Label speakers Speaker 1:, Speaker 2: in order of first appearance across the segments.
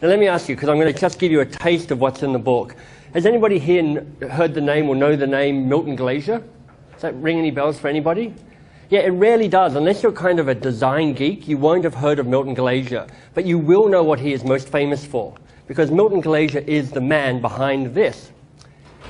Speaker 1: Now let me ask you, because I'm going to just give you a taste of what's in the book. Has anybody here heard the name or know the name Milton Glaser? Does that ring any bells for anybody? Yeah, it rarely does. Unless you're kind of a design geek, you won't have heard of Milton Glaser. But you will know what he is most famous for, because Milton Glaser is the man behind this.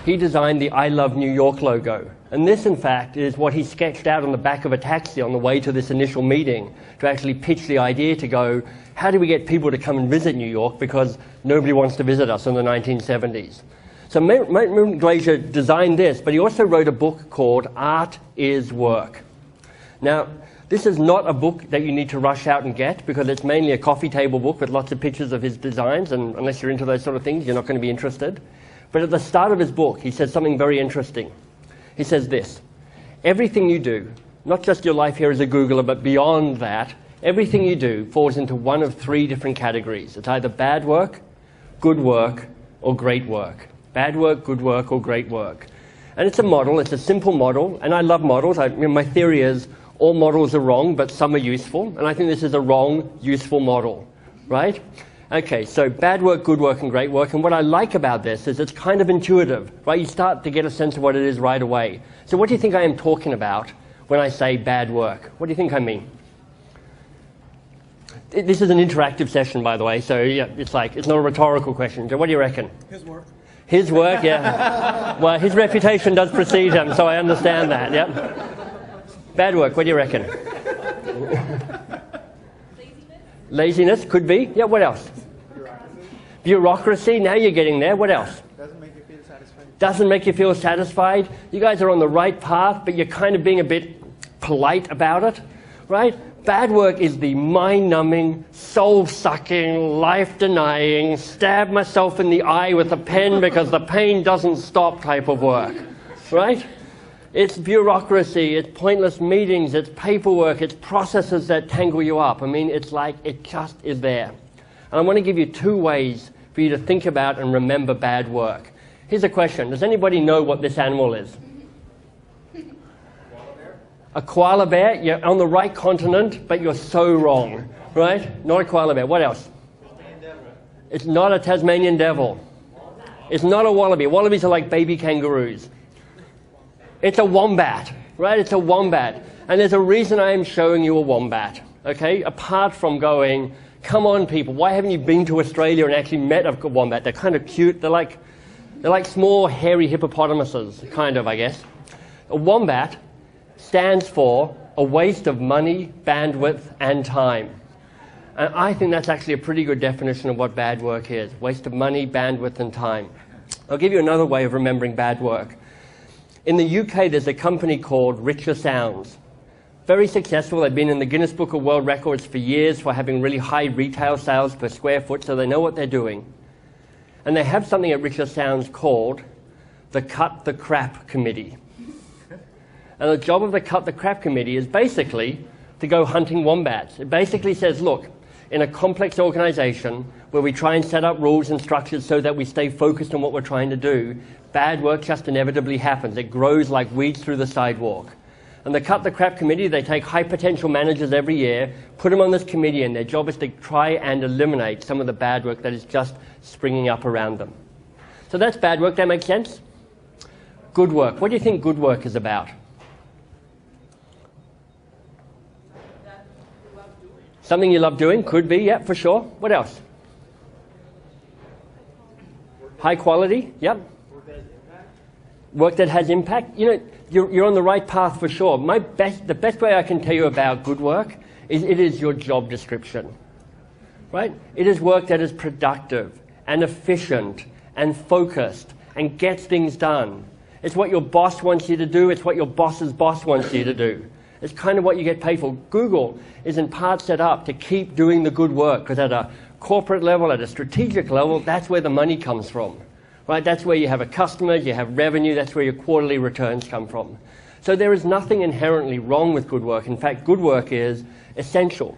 Speaker 1: He designed the I Love New York logo. And this, in fact, is what he sketched out on the back of a taxi on the way to this initial meeting to actually pitch the idea to go, how do we get people to come and visit New York, because nobody wants to visit us in the 1970s. So Milton Glaser designed this, but he also wrote a book called Art is Work. Now, this is not a book that you need to rush out and get, because it's mainly a coffee table book with lots of pictures of his designs, and unless you're into those sort of things, you're not going to be interested. But at the start of his book, he says something very interesting. He says this: everything you do, not just your life here as a Googler, but beyond that, everything you do falls into one of three different categories. It's either bad work, good work, or great work. Bad work, good work, or great work. And it's a model, it's a simple model, and I love models. My theory is all models are wrong, but some are useful, and I think this is a wrong, useful model, right? Okay, so bad work, good work, and great work, and what I like about this is it's kind of intuitive, right? You start to get a sense of what it is right away. So what do you think I am talking about when I say bad work? What do you think I mean? This is an interactive session, by the way, so yeah, it's not a rhetorical question. So what do you reckon? His work. His work, yeah. Well, his reputation does precede him, so I understand that, yeah. Bad work, what do you reckon? Laziness, could be. Yeah, what else? Bureaucracy, now you're getting there. What else?
Speaker 2: Doesn't make you feel satisfied.
Speaker 1: Doesn't make you feel satisfied. You guys are on the right path, but you're kind of being a bit polite about it, right? Bad work is the mind-numbing, soul-sucking, life-denying, stab myself in the eye with a pen because the pain doesn't stop type of work, right? It's bureaucracy, it's pointless meetings, it's paperwork, it's processes that tangle you up. I mean, it's like it just is there. And I want to give you two ways for you to think about and remember bad work. Here's a question. Does anybody know what this animal is? A koala bear? You're on the right continent, but you're so wrong, right? Not a koala bear. What else? It's not a Tasmanian devil. It's not a wallaby. Wallabies are like baby kangaroos. It's a wombat, right? It's a wombat. And there's a reason I am showing you a wombat, okay? Apart from going, come on people, why haven't you been to Australia and actually met a wombat? They're kind of cute. They're like small hairy hippopotamuses, kind of, I guess. A wombat stands for a waste of money, bandwidth, and time. And I think that's actually a pretty good definition of what bad work is. Waste of money, bandwidth, and time. I'll give you another way of remembering bad work. In the UK, there's a company called Richer Sounds. Very successful. They've been in the Guinness Book of World Records for years for having really high retail sales per square foot, so they know what they're doing. And they have something at Richer Sounds called the Cut the Crap Committee. And the job of the Cut the Crap Committee is basically to go hunting wombats. It basically says, look, in a complex organization where we try and set up rules and structures so that we stay focused on what we're trying to do, bad work just inevitably happens. It grows like weeds through the sidewalk. And the Cut the Crap Committee, they take high potential managers every year, put them on this committee, and their job is to try and eliminate some of the bad work that is just springing up around them. So that's bad work. That makes sense? Good work. What do you think good work is about? Something you love doing? Could be, yeah, for sure. What else? High quality, yep. Work that has impact. You know, you're on the right path for sure. The best way I can tell you about good work is it is your job description, right? It is work that is productive and efficient and focused and gets things done. It's what your boss wants you to do. It's what your boss's boss wants you to do. It's kind of what you get paid for. Google is in part set up to keep doing the good work, because at a corporate level, at a strategic level, that's where the money comes from, right? That's where you have a customer, you have revenue, that's where your quarterly returns come from. So there is nothing inherently wrong with good work. In fact, good work is essential.